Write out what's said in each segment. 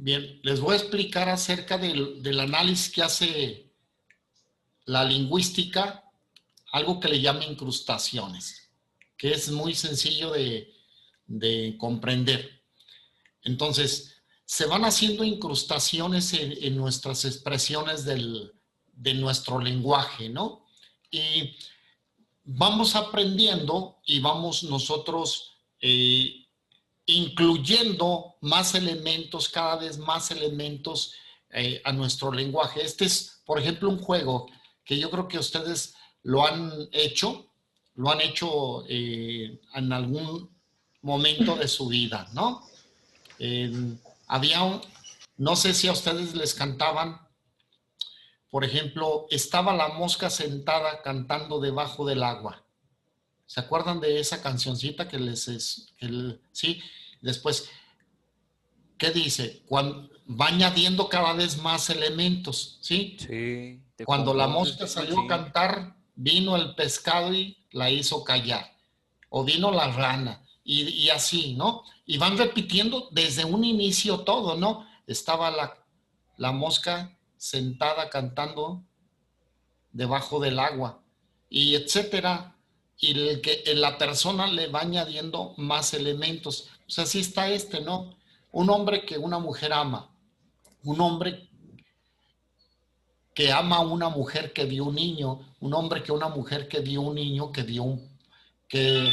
Bien, les voy a explicar acerca del análisis que hace la lingüística, algo que le llama incrustaciones, que es muy sencillo de comprender. Entonces, se van haciendo incrustaciones en nuestras expresiones de nuestro lenguaje, ¿no? Y vamos aprendiendo y vamos nosotros incluyendo más elementos, cada vez más elementos a nuestro lenguaje. Este es, por ejemplo, un juego que yo creo que ustedes lo han hecho en algún momento de su vida, ¿no? Había no sé si a ustedes les cantaban, por ejemplo, estaba la mosca sentada cantando debajo del agua. ¿Se acuerdan de esa cancioncita que les es, sí? Después, ¿qué dice? Cuando va añadiendo cada vez más elementos, ¿sí? Sí, te Cuando la confundes, mosca dicen, salió a sí. cantar, vino el pescado y la hizo callar. O vino la rana, y así, ¿no? Y van repitiendo desde un inicio todo, ¿no? Estaba la mosca sentada cantando debajo del agua, y etcétera. Y la persona le va añadiendo más elementos. O sea, así está ¿no? Un hombre que una mujer ama, un hombre que ama a una mujer que dio un niño, un hombre que una mujer que dio un niño, que,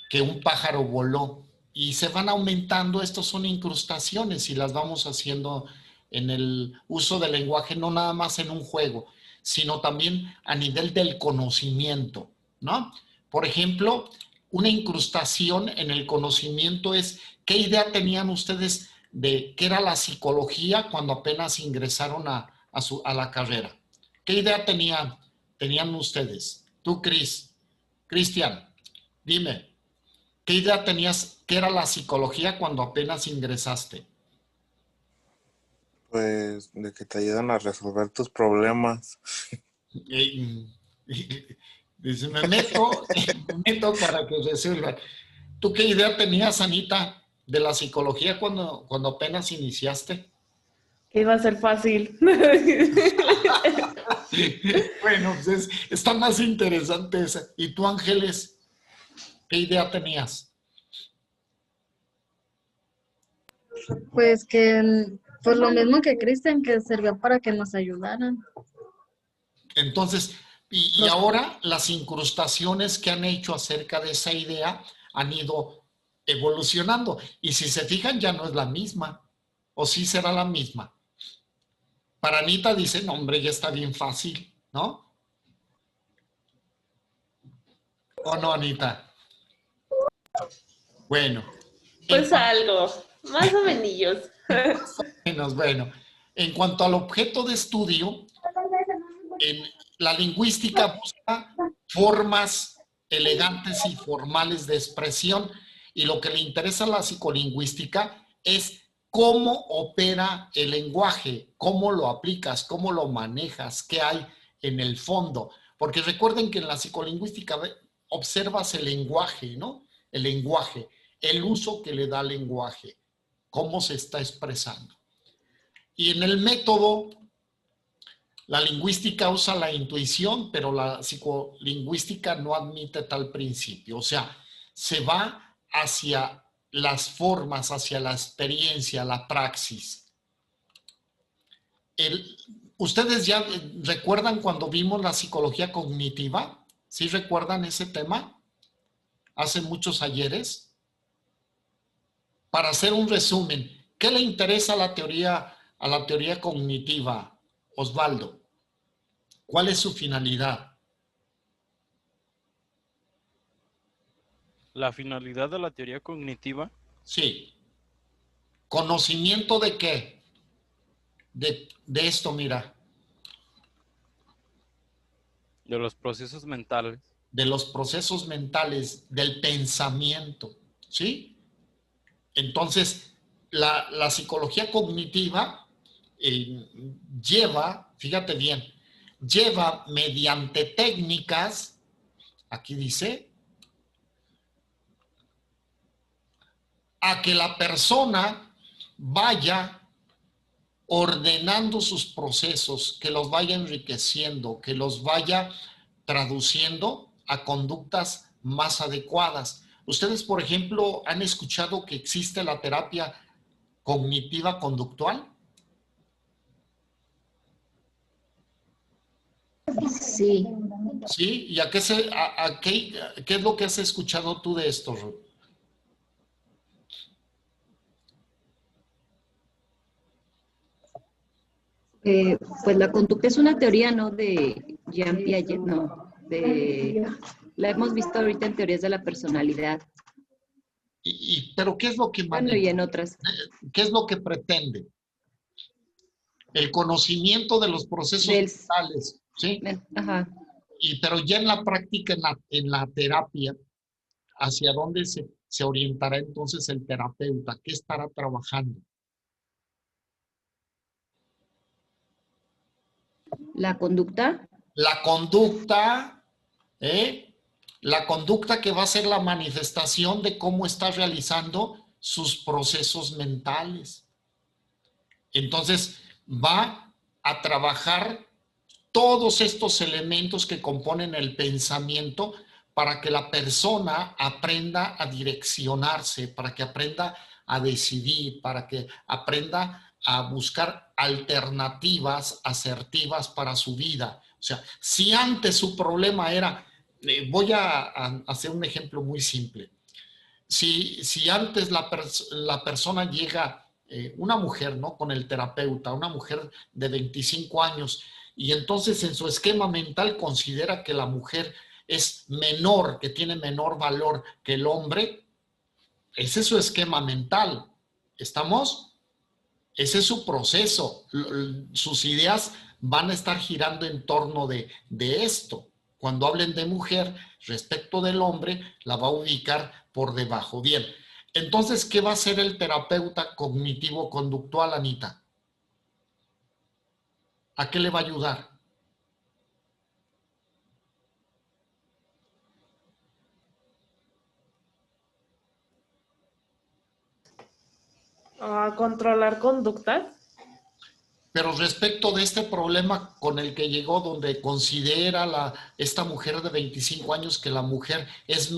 que un pájaro voló. Y se van aumentando, estos son incrustaciones y las vamos haciendo en el uso del lenguaje, no nada más en un juego, sino también a nivel del conocimiento, ¿no? Por ejemplo, una incrustación en el conocimiento es, ¿qué idea tenían ustedes de qué era la psicología cuando apenas ingresaron a la carrera? ¿Qué idea tenían ustedes? Tú, Cristian, dime. ¿Qué idea tenías que era la psicología cuando apenas ingresaste? Pues de que te ayudan a resolver tus problemas. Eh, Dice, me meto para que resuelvan. ¿Tú qué idea tenías, Anita, de la psicología cuando apenas iniciaste? Que iba a ser fácil. Bueno, pues está más interesante esa. ¿Y tú, Ángeles, qué idea tenías? Pues que, pues lo mismo que Cristian, que sirvió para que nos ayudaran. Entonces, y ahora las incrustaciones que han hecho acerca de esa idea han ido evolucionando. Y si se fijan, ya no es la misma. ¿O sí será la misma? Para Anita dice, no, hombre, ya está bien fácil, ¿no? ¿O no, Anita? Bueno. Pues algo, más o menos. Bueno, en cuanto al objeto de estudio, en la lingüística busca formas elegantes y formales de expresión, y lo que le interesa a la psicolingüística es cómo opera el lenguaje, cómo lo aplicas, cómo lo manejas, qué hay en el fondo. Porque recuerden que en la psicolingüística observas el lenguaje, ¿no? El lenguaje, el uso que le da al lenguaje, cómo se está expresando. Y en el método, la lingüística usa la intuición, pero la psicolingüística no admite tal principio. O sea, se va hacia las formas, hacia la experiencia, la praxis. ¿Ustedes ya recuerdan cuando vimos la psicología cognitiva? ¿Sí recuerdan ese tema? Hace muchos ayeres. Para hacer un resumen, ¿qué le interesa a la teoría cognitiva, Osvaldo? ¿Cuál es su finalidad? La finalidad de la teoría cognitiva. Sí. ¿Conocimiento de qué? De esto, mira. De los procesos mentales. De los procesos mentales, del pensamiento, ¿sí? Entonces, la psicología cognitiva lleva, fíjate bien, lleva mediante técnicas, aquí dice, a que la persona vaya ordenando sus procesos, que los vaya enriqueciendo, que los vaya traduciendo a conductas más adecuadas. Ustedes, por ejemplo, ¿han escuchado que existe la terapia cognitiva conductual? Sí. ¿Sí? ¿Y qué es lo que has escuchado tú de esto, Ruth? Pues la conducta es una teoría, ¿no? De Jean Piaget, no. La hemos visto ahorita en teorías de la personalidad. Pero ¿qué es lo que Bueno, y en otras. ¿Qué es lo que pretende? El conocimiento de los procesos mentales, ¿sí? Ajá. Pero ya en la práctica, en la terapia, ¿hacia dónde se orientará entonces el terapeuta? ¿Qué estará trabajando? ¿La conducta? La conducta, la conducta que va a ser la manifestación de cómo está realizando sus procesos mentales. Entonces, va a trabajar todos estos elementos que componen el pensamiento para que la persona aprenda a direccionarse, para que aprenda a decidir, para que aprenda a buscar alternativas asertivas para su vida. O sea, si antes su problema era, voy a hacer un ejemplo muy simple. Si antes la persona llega, una mujer, ¿no? Con el terapeuta, una mujer de 25 años, y entonces en su esquema mental considera que la mujer es menor, que tiene menor valor que el hombre, ese es su esquema mental. ¿Estamos? Ese es su proceso. Sus ideas van a estar girando en torno de esto. Cuando hablen de mujer, respecto del hombre, la va a ubicar por debajo. Bien, entonces, ¿qué va a hacer el terapeuta cognitivo-conductual, Anita? ¿A qué le va a ayudar? A controlar conductas. Pero respecto de este problema con el que llegó, donde considera esta mujer de 25 años que la mujer es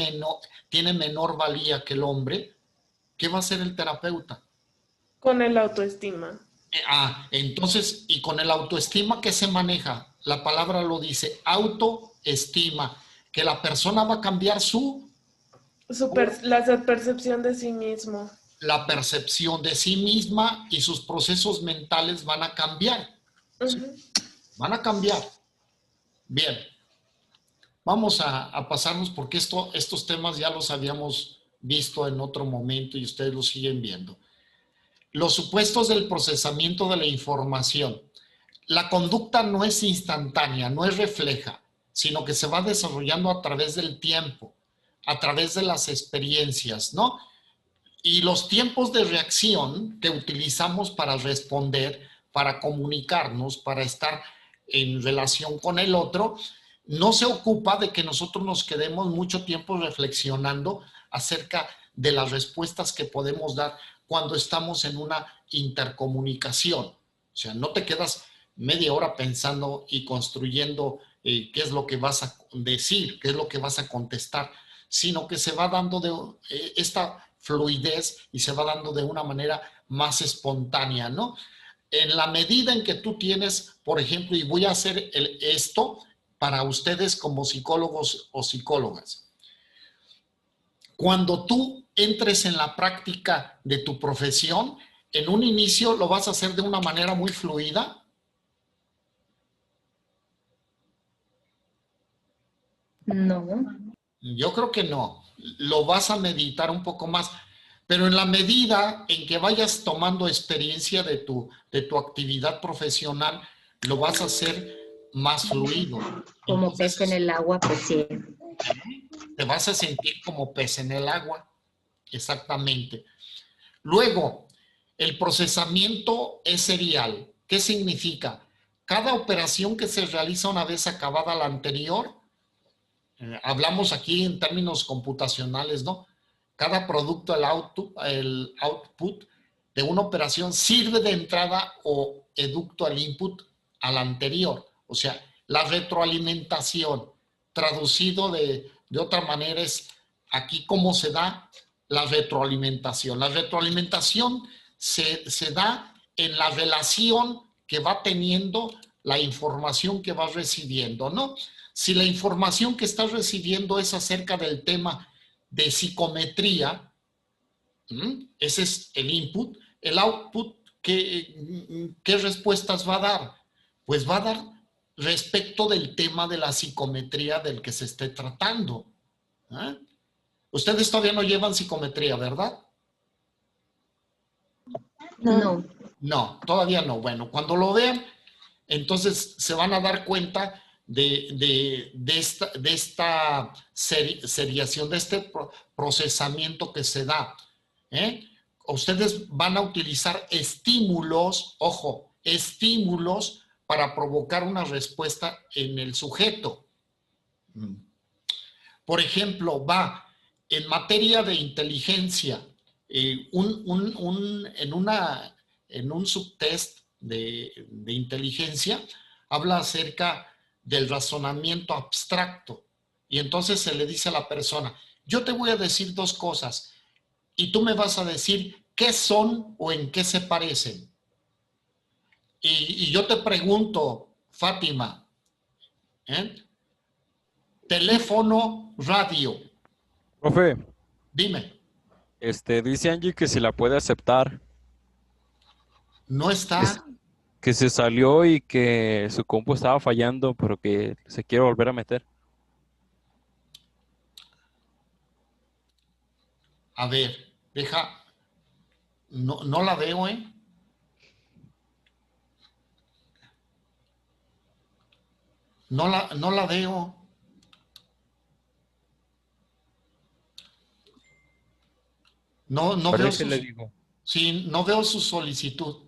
tiene menor valía que el hombre, ¿qué va a hacer el terapeuta? Con el autoestima. Entonces, y con el autoestima, ¿qué se maneja? La palabra lo dice, autoestima, que la persona va a cambiar La percepción de sí mismo. la percepción de sí misma y sus procesos mentales van a cambiar. Uh-huh. Van a cambiar. Bien, vamos a pasarnos porque estos temas ya los habíamos visto en otro momento y ustedes los siguen viendo. Los supuestos del procesamiento de la información. La conducta no es instantánea, no es refleja, sino que se va desarrollando a través del tiempo, a través de las experiencias, ¿no? Y los tiempos de reacción que utilizamos para responder, para comunicarnos, para estar en relación con el otro, no se ocupa de que nosotros nos quedemos mucho tiempo reflexionando acerca de las respuestas que podemos dar cuando estamos en una intercomunicación. O sea, no te quedas media hora pensando y construyendo qué es lo que vas a decir, qué es lo que vas a contestar, sino que se va dando esta fluidez y se va dando de una manera más espontánea, ¿no? En la medida en que tú tienes, por ejemplo, y voy a hacer esto para ustedes como psicólogos o psicólogas. Cuando tú entres en la práctica de tu profesión, en un inicio lo vas a hacer de una manera muy fluida. No. Yo creo que no. Lo vas a meditar un poco más. Pero en la medida en que vayas tomando experiencia de tu actividad profesional, lo vas a hacer más fluido. Como Entonces, pez en el agua, pues sí. te vas a sentir como pez en el agua. Exactamente. Luego, el procesamiento es serial. ¿Qué significa? Cada operación que se realiza una vez acabada la anterior, hablamos aquí en términos computacionales, ¿no? Cada producto, el output, de una operación sirve de entrada o educto al input al anterior. O sea, la retroalimentación, traducido de otra manera, es aquí cómo se da la retroalimentación. La retroalimentación se da en la relación que va teniendo la información que vas recibiendo, ¿no? Si la información que estás recibiendo es acerca del tema de psicometría, ese es el input, el output, ¿qué respuestas va a dar? Pues va a dar respecto del tema de la psicometría del que se esté tratando. Ustedes todavía no llevan psicometría, ¿verdad? No. No, todavía no. Bueno, cuando lo vean, entonces se van a dar cuenta de esta seriación, de este procesamiento que se da. Ustedes van a utilizar estímulos, ojo, estímulos para provocar una respuesta en el sujeto. Por ejemplo, en materia de inteligencia, en un subtest de inteligencia, habla acerca del razonamiento abstracto. Y entonces se le dice a la persona, yo te voy a decir dos cosas y tú me vas a decir qué son o en qué se parecen. Y yo te pregunto, Fátima, teléfono, radio. Profe, Dime, dice Angie que si la puede aceptar, no está. que se salió y que su compu estaba fallando, pero que se quiere volver a meter. A ver, no la veo, ¿eh? No la veo. No veo Parece, le digo. sí, no veo su solicitud.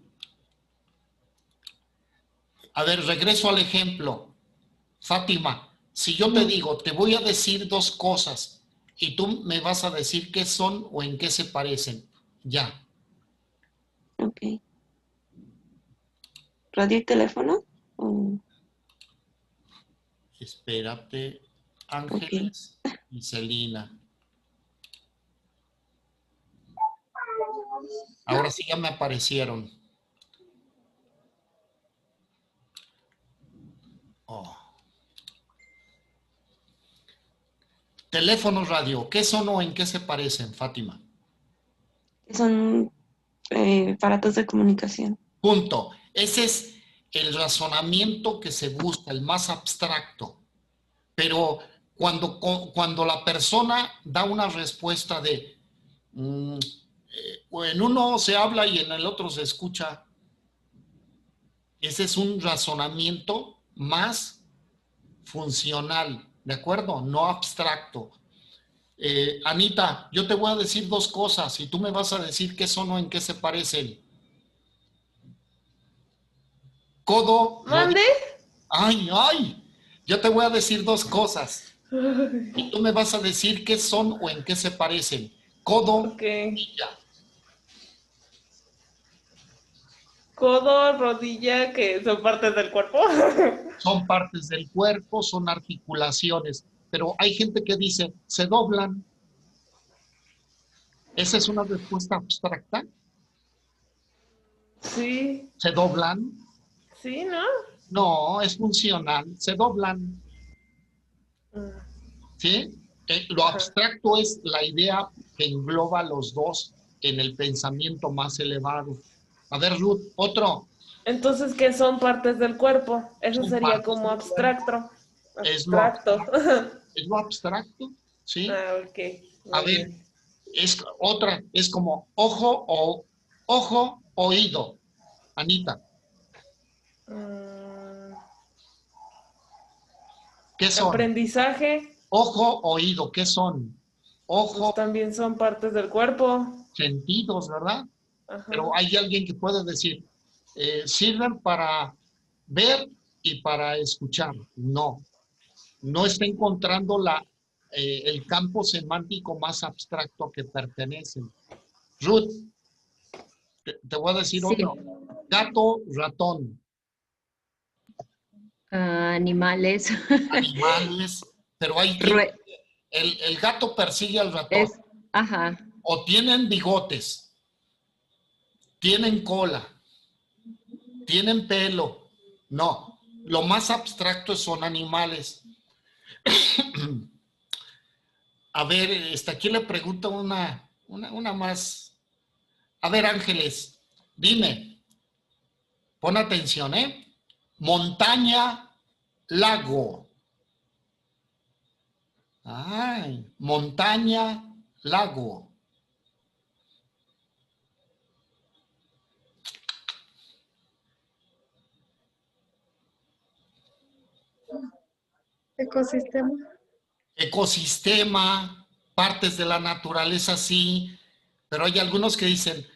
A ver, regreso al ejemplo. Fátima, si yo te digo, te voy a decir dos cosas y tú me vas a decir qué son o en qué se parecen. Ya. Ok. ¿Radio y teléfono? ¿O Espérate, Ángeles y Celina. Ahora sí ya me aparecieron. Oh. Teléfono, radio, ¿qué son o en qué se parecen, Fátima? son aparatos de comunicación? Punto. Ese es el razonamiento que se busca, el más abstracto. Pero cuando la persona da una respuesta de en uno se habla y en el otro se escucha, ese es un razonamiento más funcional, ¿de acuerdo? No abstracto. Anita, yo te voy a decir dos cosas y tú me vas a decir qué son o en qué se parecen. Codo. ¿Mande? Ay. Yo te voy a decir dos cosas y tú me vas a decir qué son o en qué se parecen. Codo, Ok. rodilla. Codo, rodilla, que son partes del cuerpo. Son partes del cuerpo, son articulaciones, pero hay gente que dice, se doblan. ¿Esa es una respuesta abstracta? Sí, ¿Se doblan? sí, ¿no? No, es funcional, se doblan. ¿Sí? Lo abstracto es la idea que engloba a los dos en el pensamiento más elevado. A ver, Ruth, otro. Entonces, ¿qué son partes del cuerpo? Eso Son sería partes como del abstracto. Es lo Abstracto. Es lo abstracto, ¿sí? Ah, ok. A Muy ver, bien. es como ojo, oído. Anita, ¿qué son? Aprendizaje, Ojo, oído, ¿qué son? Ojo, pues también son partes del cuerpo. sentidos, ¿verdad? Ajá. Pero hay alguien que puede decir, sirven para ver y para escuchar. No está encontrando el campo semántico más abstracto que pertenecen. Ruth, Te voy a decir Sí. otro. Gato, ratón, Animales. animales, pero hay Rue- el gato persigue al ratón. es, ajá. O tienen bigotes, tienen cola, tienen pelo. No, lo más abstracto son animales. A ver, aquí le pregunto una más. A ver, Ángeles, dime, pon atención, ¿eh? Montaña, lago. Ay, montaña, lago. Ecosistema. Ecosistema, partes de la naturaleza, sí, pero hay algunos que dicen,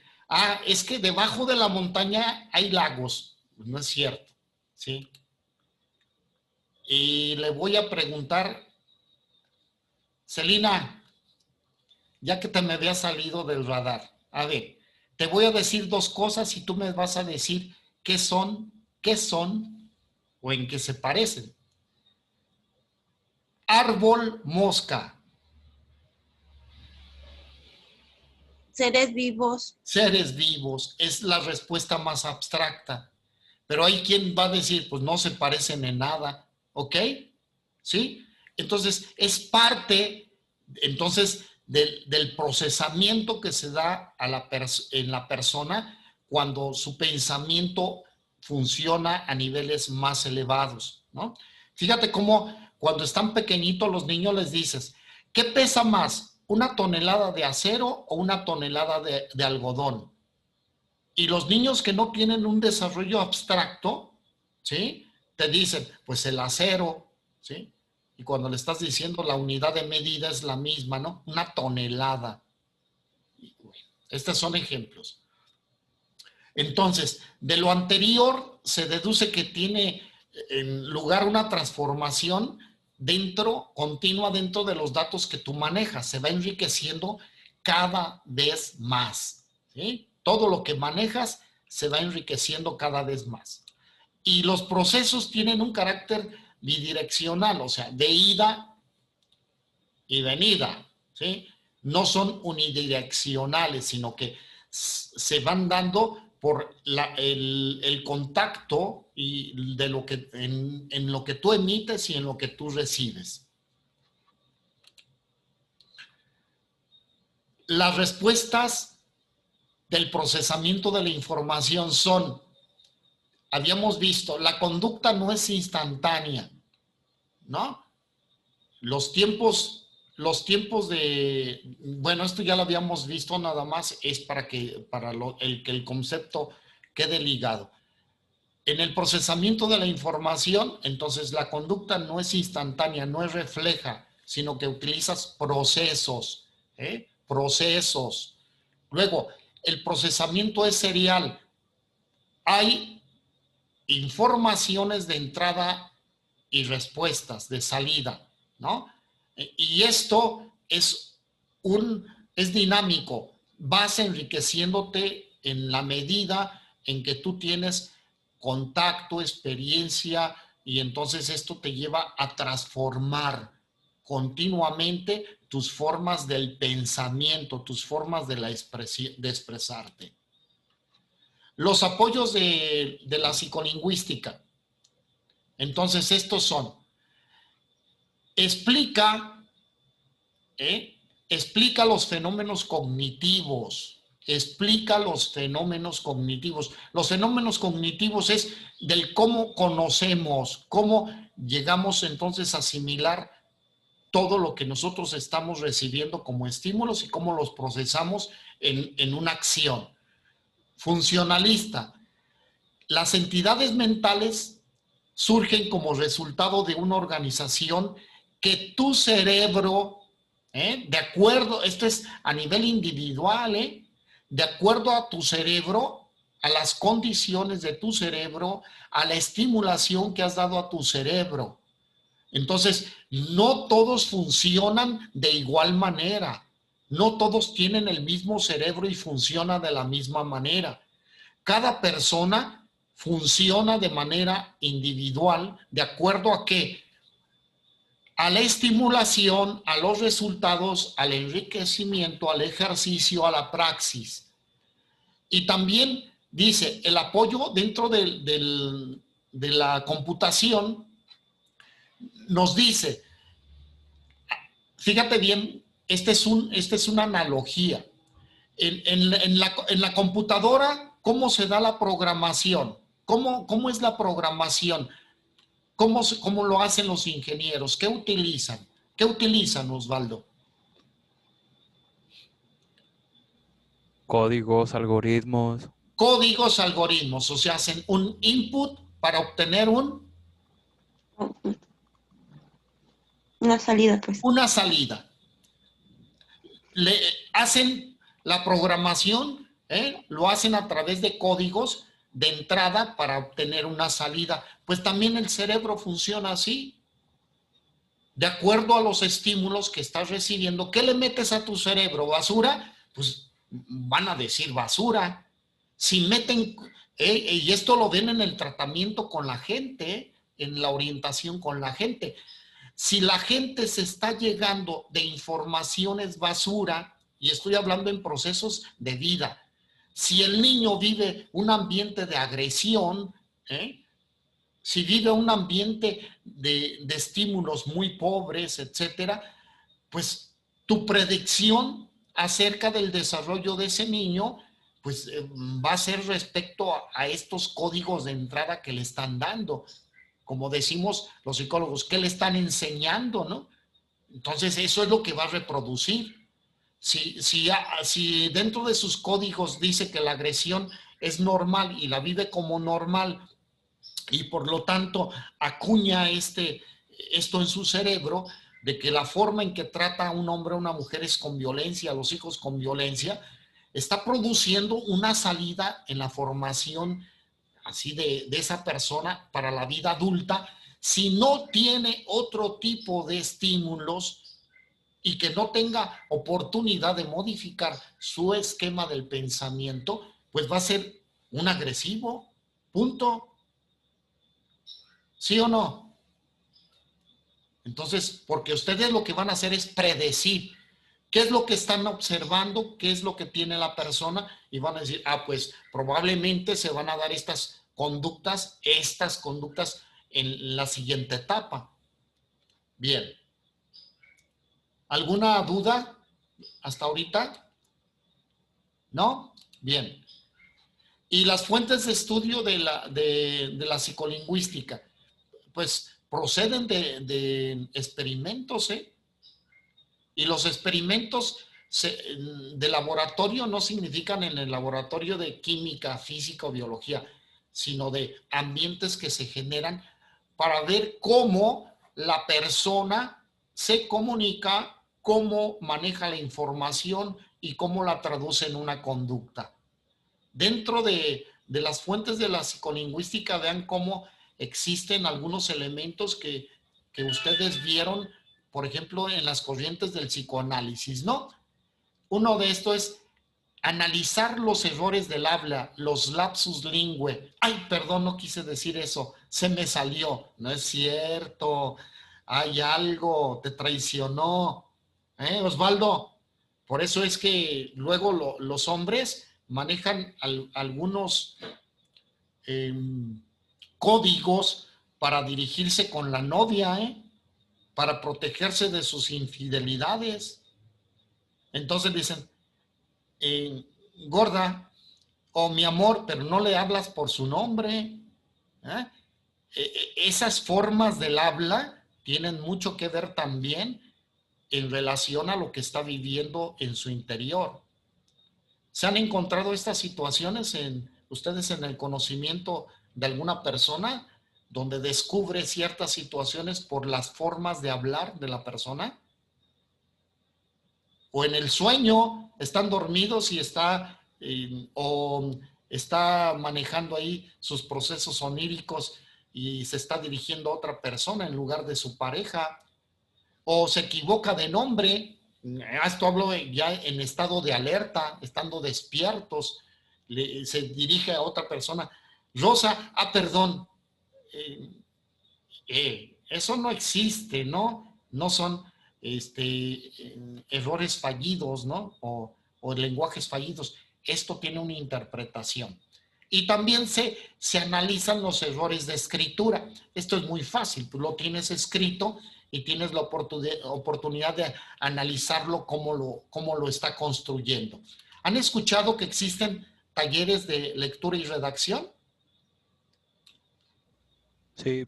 es que debajo de la montaña hay lagos. Pues no es cierto, ¿sí? Y le voy a preguntar, Celina, ya que te me había salido del radar, a ver, te voy a decir dos cosas y tú me vas a decir qué son o en qué se parecen. Árbol, mosca. Seres vivos. Seres vivos, es la respuesta más abstracta. Pero hay quien va a decir, pues no se parecen en nada, ¿ok? ¿Sí? Entonces, es parte, entonces, del procesamiento que se da en la persona cuando su pensamiento funciona a niveles más elevados, ¿no? Fíjate cómo cuando están pequeñitos los niños les dices, ¿qué pesa más? ¿Una tonelada de acero o una tonelada de algodón? Y los niños que no tienen un desarrollo abstracto, ¿sí? Te dicen, pues el acero, ¿sí? Y cuando le estás diciendo la unidad de medida es la misma, ¿no? Una tonelada. Estos son ejemplos. Entonces, de lo anterior se deduce que tiene lugar una transformación continua dentro de los datos que tú manejas. Se va enriqueciendo cada vez más, ¿sí? Todo lo que manejas se va enriqueciendo cada vez más. Y los procesos tienen un carácter bidireccional, o sea, de ida y venida, ¿sí? No son unidireccionales, sino que se van dando por el contacto y de lo que, en lo que tú emites y en lo que tú recibes. Las respuestas del procesamiento de la información son, habíamos visto, la conducta no es instantánea, ¿no? Los tiempos de, bueno, esto ya lo habíamos visto, nada más es para que el concepto quede ligado. En el procesamiento de la información, entonces la conducta no es instantánea, no es refleja, sino que utilizas procesos, ¿eh? Procesos. Luego, el procesamiento es serial. Hay informaciones de entrada y respuestas de salida, ¿no? Y esto es dinámico. Vas enriqueciéndote en la medida en que tú tienes contacto, experiencia, y entonces esto te lleva a transformar continuamente tus formas del pensamiento, tus formas de expresarte. Los apoyos de la psicolingüística. Entonces, estos son, explica los fenómenos cognitivos, explica los fenómenos cognitivos. Los fenómenos cognitivos es del cómo conocemos, cómo llegamos entonces a asimilar todo lo que nosotros estamos recibiendo como estímulos y cómo los procesamos en una acción. Funcionalista. Las entidades mentales surgen como resultado de una organización que tu cerebro, de acuerdo, esto es a nivel individual, de acuerdo a tu cerebro, a las condiciones de tu cerebro, a la estimulación que has dado a tu cerebro. Entonces, no todos funcionan de igual manera. No todos tienen el mismo cerebro y funciona de la misma manera. Cada persona funciona de manera individual, de acuerdo a qué? A la estimulación, a los resultados, al enriquecimiento, al ejercicio, a la praxis. Y también dice, el apoyo dentro de la computación nos dice, fíjate bien, esta es una analogía. En la computadora, ¿cómo se da la programación? ¿Cómo es la programación? ¿Cómo lo hacen los ingenieros? ¿Qué utilizan? ¿Qué utilizan, Osvaldo? Códigos, algoritmos. Códigos, algoritmos. O sea, hacen un input para obtener una salida, pues. una salida. Le hacen la programación, lo hacen a través de códigos de entrada para obtener una salida. Pues también el cerebro funciona así. De acuerdo a los estímulos que estás recibiendo, ¿qué le metes a tu cerebro? ¿Basura? Pues van a decir basura. Si meten, y esto lo ven en el tratamiento con la gente, en la orientación con la gente. Si la gente se está llegando de informaciones basura, y estoy hablando en procesos de vida, si el niño vive un ambiente de agresión, si vive un ambiente de estímulos muy pobres, etcétera, pues tu predicción acerca del desarrollo de ese niño, pues va a ser respecto a estos códigos de entrada que le están dando. Como decimos los psicólogos, ¿qué le están enseñando, no? Entonces eso es lo que va a reproducir. Si dentro de sus códigos dice que la agresión es normal y la vive como normal y por lo tanto acuña esto en su cerebro, de que la forma en que trata a un hombre o una mujer es con violencia, a los hijos con violencia, está produciendo una salida en la formación así de esa persona para la vida adulta, si no tiene otro tipo de estímulos y que no tenga oportunidad de modificar su esquema del pensamiento, pues va a ser un agresivo, punto. ¿Sí o no? Entonces, porque ustedes lo que van a hacer es predecir qué es lo que están observando, qué es lo que tiene la persona, y van a decir, pues probablemente se van a dar estas conductas en la siguiente etapa. Bien. ¿Alguna duda hasta ahorita? ¿No? Bien. Y las fuentes de estudio de la psicolingüística, pues proceden de experimentos, y los experimentos de laboratorio no significan en el laboratorio de química, física o biología, sino de ambientes que se generan para ver cómo la persona se comunica, cómo maneja la información y cómo la traduce en una conducta. Dentro de las fuentes de la psicolingüística, vean cómo existen algunos elementos que ustedes vieron, por ejemplo, en las corrientes del psicoanálisis, ¿no? Uno de estos es analizar los errores del habla, los lapsus lingüe. Ay, perdón, no quise decir eso, se me salió. No es cierto, hay algo, te traicionó. Osvaldo? Por eso es que luego los hombres manejan algunos códigos para dirigirse con la novia, para protegerse de sus infidelidades. Entonces dicen, gorda, o mi amor, pero no le hablas por su nombre. Esas formas del habla tienen mucho que ver también en relación a lo que está viviendo en su interior. ¿Se han encontrado estas situaciones ustedes en el conocimiento de alguna persona donde descubre ciertas situaciones por las formas de hablar de la persona? O en el sueño, están dormidos y está manejando ahí sus procesos oníricos y se está dirigiendo a otra persona en lugar de su pareja. O se equivoca de nombre, Esto hablo ya en estado de alerta, estando despiertos. Se dirige a otra persona. Rosa, perdón, eso no existe, ¿no? No son errores fallidos, ¿no? O lenguajes fallidos. Esto tiene una interpretación. Y también se analizan los errores de escritura. Esto es muy fácil. Tú lo tienes escrito y tienes la oportunidad de analizarlo cómo lo está construyendo. ¿Han escuchado que existen talleres de lectura y redacción? Sí.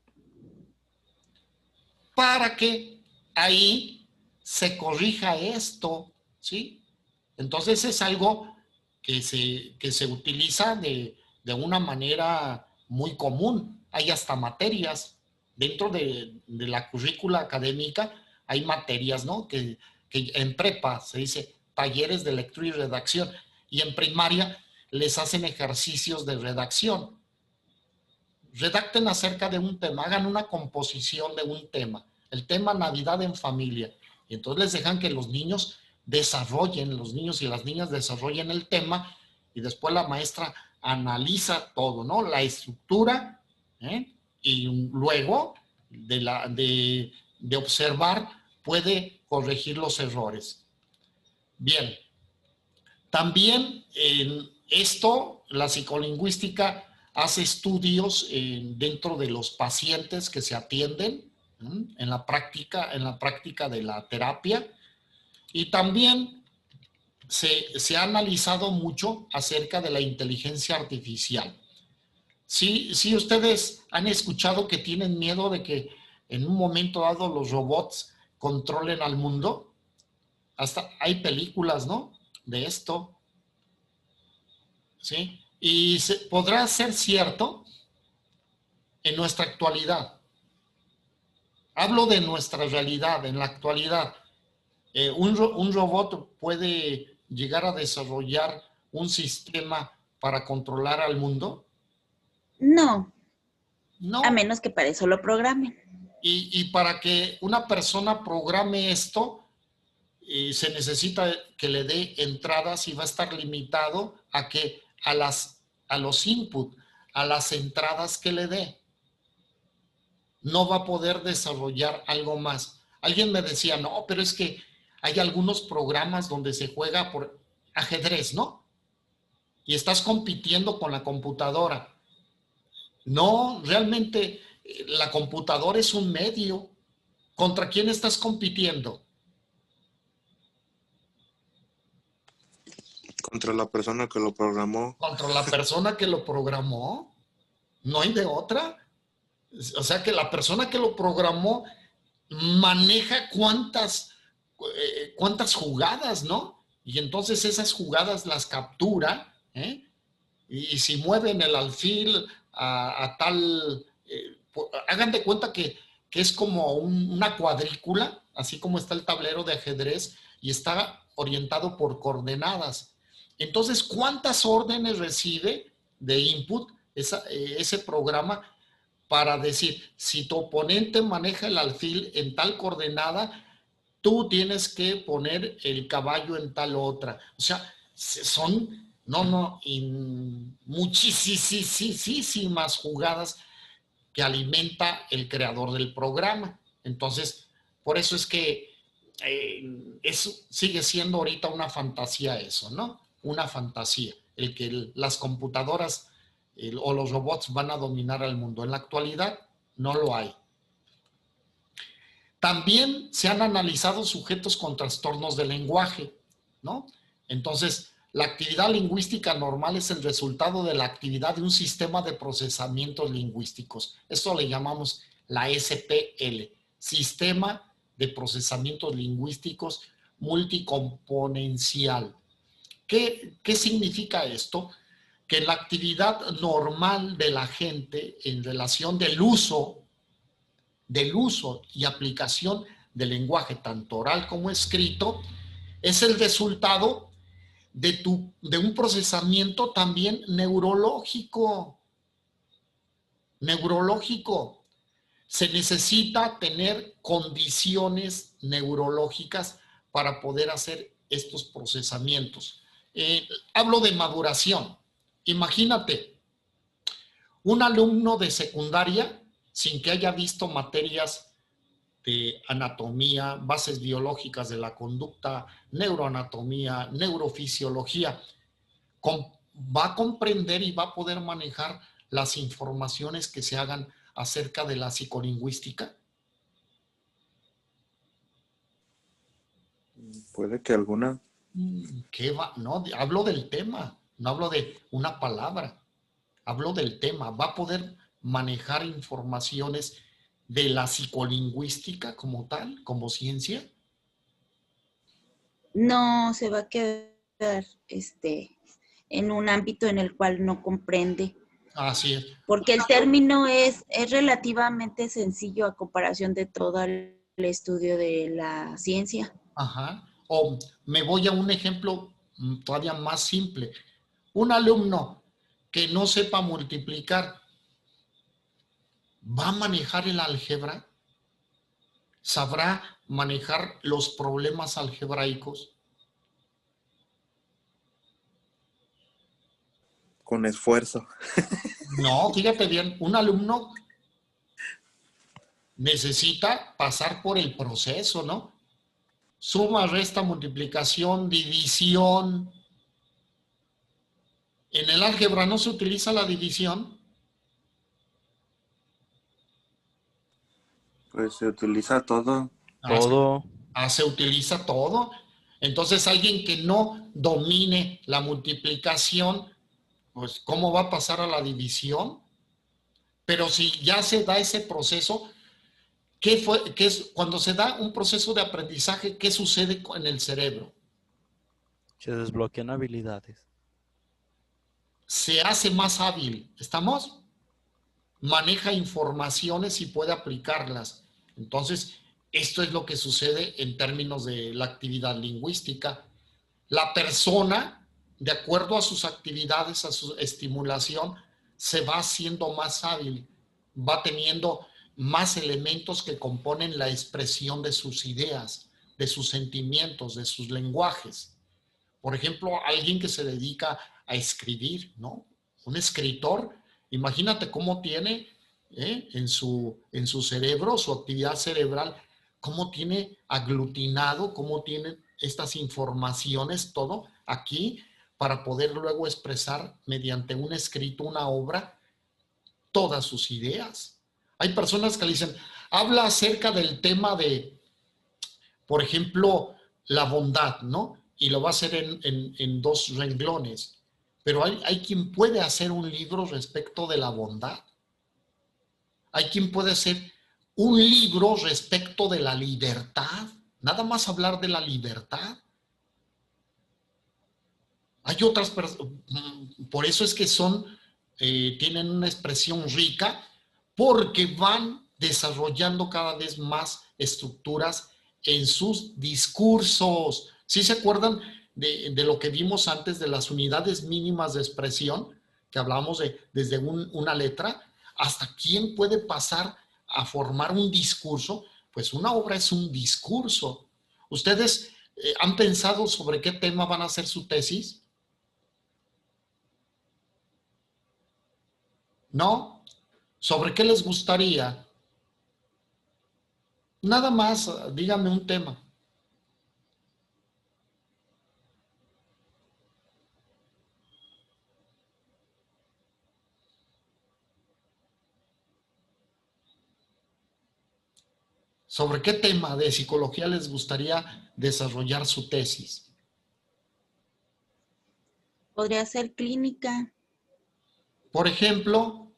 Para que ahí se corrija esto, ¿sí? Entonces es algo que se utiliza de una manera muy común. Hay hasta materias dentro de la currícula académica, hay materias, ¿no? Que en prepa se dice talleres de lectura y redacción, y en primaria les hacen ejercicios de redacción. Redacten acerca de un tema, hagan una composición de un tema, el tema Navidad en familia, y entonces les dejan que los niños desarrollen, los niños y las niñas desarrollen el tema, y después la maestra analiza todo, ¿no? La estructura, y luego de observar puede corregir los errores. Bien, también en esto la psicolingüística hace estudios dentro de los pacientes que se atienden en la práctica de la terapia, y también se ha analizado mucho acerca de la inteligencia artificial. Sí, ustedes han escuchado que tienen miedo de que en un momento dado los robots controlen al mundo. Hasta hay películas, ¿no? De esto. ¿Sí? Y podrá ser cierto en nuestra actualidad. Hablo de nuestra realidad, en la actualidad. Un robot puede llegar a desarrollar un sistema para controlar al mundo. No, No. a menos que para eso lo programen. Y para que una persona programe esto, se necesita que le dé entradas, y va a estar limitado a los inputs, a las entradas que le dé. No va a poder desarrollar algo más. Alguien me decía, no, pero es que hay algunos programas donde se juega por ajedrez, ¿no? Y estás compitiendo con la computadora. No, realmente la computadora es un medio. ¿Contra quién estás compitiendo? Contra la persona que lo programó. Contra la persona que lo programó. No hay de otra. O sea que la persona que lo programó maneja cuántas jugadas, ¿no? Y entonces esas jugadas las captura, y si mueven el alfil a tal... hagan de cuenta que es como una cuadrícula, así como está el tablero de ajedrez, y está orientado por coordenadas. Entonces, ¿cuántas órdenes recibe de input ese programa para decir, si tu oponente maneja el alfil en tal coordenada, tú tienes que poner el caballo en tal otra? O sea, son muchísimas jugadas que alimenta el creador del programa. Entonces, por eso es que eso sigue siendo ahorita una fantasía eso, ¿no? Una fantasía, el que las computadoras o los robots van a dominar al mundo. En la actualidad no lo hay. También se han analizado sujetos con trastornos del lenguaje, ¿no? Entonces, la actividad lingüística normal es el resultado de la actividad de un sistema de procesamientos lingüísticos. Esto le llamamos la SPL, Sistema de Procesamientos Lingüísticos Multicomponencial. ¿Qué significa esto? Que la actividad normal de la gente en relación del uso y aplicación del lenguaje, tanto oral como escrito, es el resultado de un procesamiento también neurológico. Se necesita tener condiciones neurológicas para poder hacer estos procesamientos. Hablo de maduración. Imagínate, un alumno de secundaria, sin que haya visto materias de anatomía, bases biológicas de la conducta, neuroanatomía, neurofisiología, va a comprender y va a poder manejar las informaciones que se hagan acerca de la psicolingüística. Puede que alguna. ¿Qué va? No, hablo del tema, no hablo de una palabra, hablo del tema. ¿Va a poder manejar informaciones de la psicolingüística como tal, como ciencia? No, se va a quedar en un ámbito en el cual no comprende. Así es. Porque el término es relativamente sencillo a comparación de todo el estudio de la ciencia. Ajá. O me voy a un ejemplo todavía más simple. Un alumno que no sepa multiplicar, ¿va a manejar el álgebra? ¿Sabrá manejar los problemas algebraicos? Con esfuerzo. No, fíjate bien, un alumno necesita pasar por el proceso, ¿no? Suma, resta, multiplicación, división. En el álgebra no se utiliza la división. Pues se utiliza todo. Todo. Se utiliza todo. Entonces, alguien que no domine la multiplicación, pues, ¿cómo va a pasar a la división? Pero si ya se da ese proceso, ¿qué es cuando se da un proceso de aprendizaje? ¿Qué sucede en el cerebro? Se desbloquean habilidades. Se hace más hábil. ¿Estamos? Maneja informaciones y puede aplicarlas. Entonces, esto es lo que sucede en términos de la actividad lingüística. La persona, de acuerdo a sus actividades, a su estimulación, se va haciendo más hábil, va teniendo más elementos que componen la expresión de sus ideas, de sus sentimientos, de sus lenguajes. Por ejemplo, alguien que se dedica a escribir, ¿no? Un escritor, imagínate cómo tiene en su cerebro, su actividad cerebral, cómo tiene aglutinado, cómo tiene estas informaciones, todo aquí, para poder luego expresar mediante un escrito, una obra, todas sus ideas. Hay personas que le dicen, habla acerca del tema de, por ejemplo, la bondad, ¿no? Y lo va a hacer en 2 renglones. Pero hay quien puede hacer un libro respecto de la bondad. Hay quien puede hacer un libro respecto de la libertad. Nada más hablar de la libertad. Hay otras personas, por eso es que tienen una expresión rica, porque van desarrollando cada vez más estructuras en sus discursos. ¿Sí se acuerdan de lo que vimos antes de las unidades mínimas de expresión? Que hablamos desde una letra, hasta quién puede pasar a formar un discurso. Pues una obra es un discurso. ¿Ustedes han pensado sobre qué tema van a hacer su tesis? ¿No? ¿Sobre qué les gustaría? Nada más, dígame un tema. ¿Sobre qué tema de psicología les gustaría desarrollar su tesis? Podría ser clínica, Por ejemplo,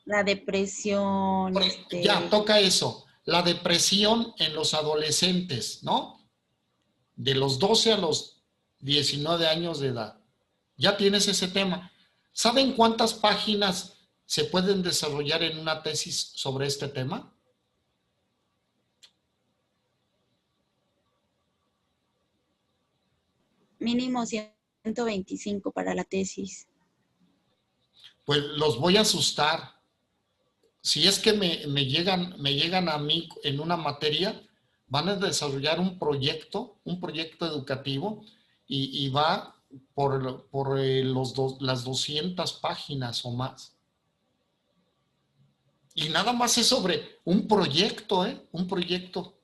la depresión, ya toca eso, la depresión en los adolescentes, ¿no? De los 12 a los 19 años de edad. Ya tienes ese tema. ¿Saben cuántas páginas se pueden desarrollar en una tesis sobre este tema? mínimo 125 para la tesis. Pues los voy a asustar. Si es que me llegan a mí en una materia, van a desarrollar un proyecto educativo y va por las 200 páginas o más. Y nada más es sobre un proyecto, un proyecto.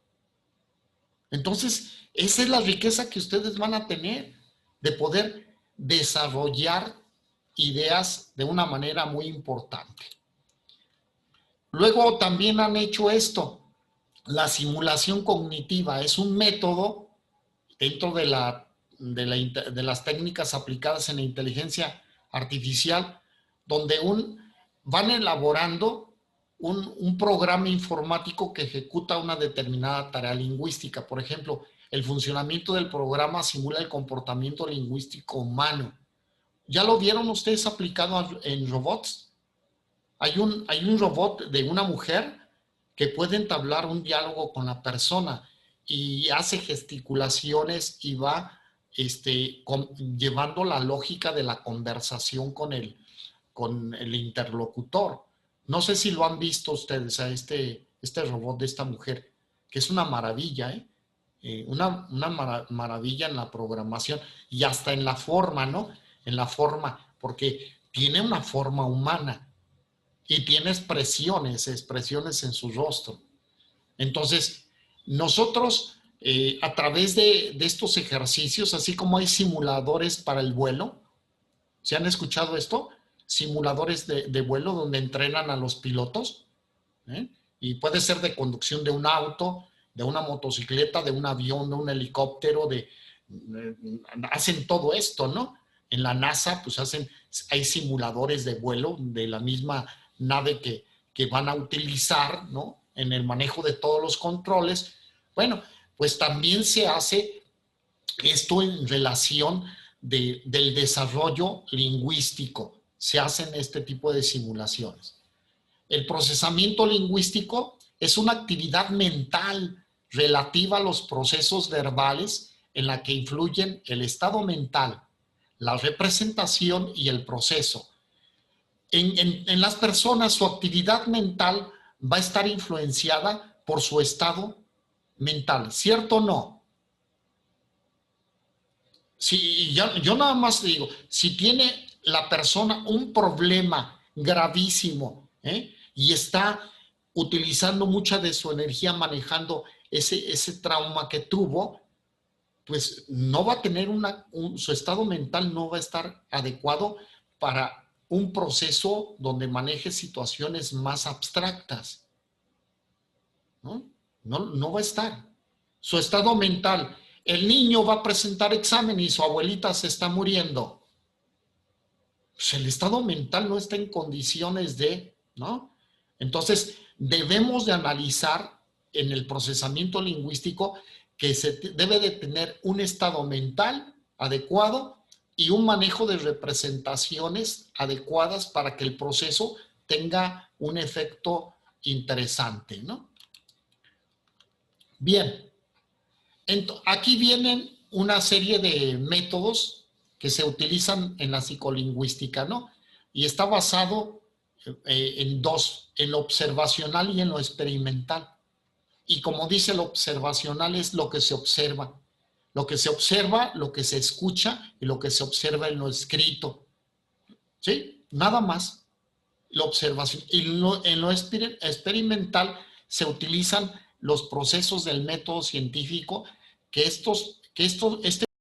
Entonces, esa es la riqueza que ustedes van a tener, de poder desarrollar ideas de una manera muy importante. Luego también han hecho esto, la simulación cognitiva. Es un método dentro de las técnicas aplicadas en la inteligencia artificial, donde van elaborando un programa informático que ejecuta una determinada tarea lingüística. Por ejemplo, el funcionamiento del programa simula el comportamiento lingüístico humano. ¿Ya lo vieron ustedes aplicado en robots? Hay un robot de una mujer que puede entablar un diálogo con la persona y hace gesticulaciones y va llevando la lógica de la conversación con el interlocutor. No sé si lo han visto ustedes a este robot de esta mujer, que es una maravilla, una maravilla en la programación y hasta en la forma, ¿no? En la forma, porque tiene una forma humana y tiene expresiones en su rostro. Entonces, nosotros a través de estos ejercicios, así como hay simuladores para el vuelo, ¿se han escuchado esto? Simuladores de vuelo donde entrenan a los pilotos, y puede ser de conducción de un auto, de una motocicleta, de un avión, de un helicóptero, hacen todo esto, ¿no? En la NASA, pues hay simuladores de vuelo de la misma nave que van a utilizar, ¿no? En el manejo de todos los controles. Bueno, pues también se hace esto en relación del desarrollo lingüístico. Se hacen este tipo de simulaciones. El procesamiento lingüístico es una actividad mental relativa a los procesos verbales en la que influyen el estado mental, la representación y el proceso. En las personas, su actividad mental va a estar influenciada por su estado mental, ¿cierto o no? Si, yo nada más digo, si tiene la persona un problema gravísimo, y está utilizando mucha de su energía manejando ese trauma que tuvo, pues no va a tener su estado mental no va a estar adecuado para un proceso donde maneje situaciones más abstractas. No va a estar. Su estado mental, el niño va a presentar examen y su abuelita se está muriendo. Pues el estado mental no está en condiciones de, ¿no? Entonces, debemos de analizar en el procesamiento lingüístico que se debe de tener un estado mental adecuado y un manejo de representaciones adecuadas para que el proceso tenga un efecto interesante, ¿no? Bien, aquí vienen una serie de métodos que se utilizan en la psicolingüística, ¿no? Y está basado en dos, en lo observacional y en lo experimental. Y como dice, lo observacional es lo que se observa. Lo que se observa, lo que se escucha y lo que se observa en lo escrito. ¿Sí? Nada más. La observación. Y en lo experimental se utilizan los procesos del método científico, que este